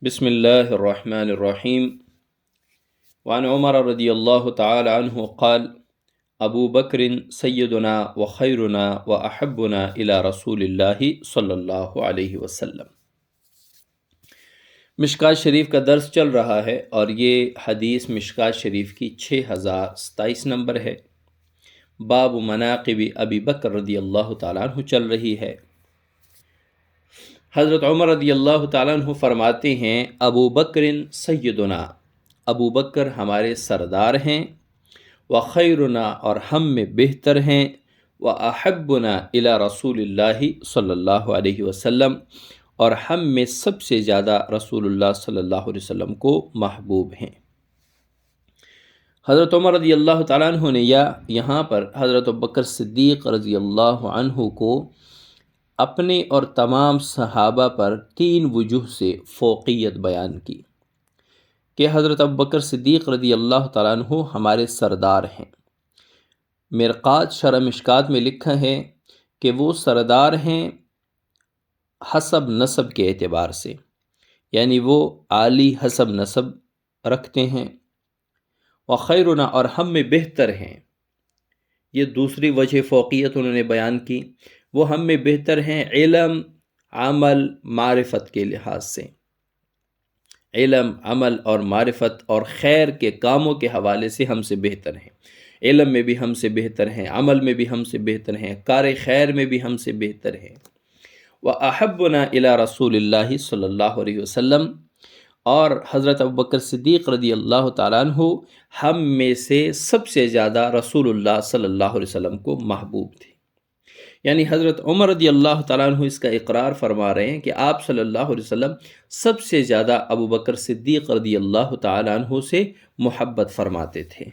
بسم الله الرحمن الرحيم. وعن عمر رضي الله تعالى عنه قال: أبو بكر سيدنا وخيرنا وأحبنا إلى رسول الله صلی اللہ علیہ وسلم۔ مشکوٰۃ شریف کا درس چل رہا ہے اور یہ حدیث مشکوٰۃ شریف کی 6027 نمبر ہے۔ باب مناقب ابی بکر رضی اللہ تعالیٰ عنہ چل رہی ہے۔ حضرت عمر رضی اللہ تعالیٰ عنہ فرماتے ہیں، ابو بکر سیدنا، ابو بکر ہمارے سردار ہیں، وخیرنا، اور ہم میں بہتر ہیں، واحبنا الی رسول اللہ صلی اللہ علیہ وسلم، اور ہم میں سب سے زیادہ رسول اللہ صلی اللہ علیہ وسلم کو محبوب ہیں۔ حضرت عمر رضی اللہ تعالیٰ عنہ نے یہاں پر حضرت ابوبکر صدیق رضی اللہ عنہ کو اپنے اور تمام صحابہ پر 3 وجوہ سے فوقیت بیان کی کہ حضرت ابوبکر صدیق رضی اللہ تعالیٰ عنہ ہمارے سردار ہیں۔ مرقات شرح مشکات میں لکھا ہے کہ وہ سردار ہیں حسب نسب کے اعتبار سے، یعنی وہ عالی حسب نسب رکھتے ہیں۔ وخیرنا، اور ہم میں بہتر ہیں، یہ دوسری وجہ فوقیت انہوں نے بیان کی۔ وہ ہم میں بہتر ہیں علم، عمل، معرفت کے لحاظ سے، علم، عمل اور معرفت اور خیر کے کاموں کے حوالے سے ہم سے بہتر ہیں۔ علم میں بھی ہم سے بہتر ہیں، عمل میں بھی ہم سے بہتر ہیں، کار خیر میں بھی ہم سے بہتر ہیں۔ وَأَحَبُّنَا إِلَىٰ رسول اللہ صلی اللہ علیہ وسلم، اور حضرت ابوبکر صدیق رضی اللہ تعالیٰ عنہ ہم میں سے سب سے زیادہ رسول اللہ صلی اللہ علیہ وسلم کو محبوب تھے۔ یعنی حضرت عمر رضی اللہ تعالیٰ عنہ اس کا اقرار فرما رہے ہیں کہ آپ صلی اللہ علیہ وسلم سب سے زیادہ ابوبکر صدیق رضی اللہ تعالیٰ عنہ سے محبت فرماتے تھے۔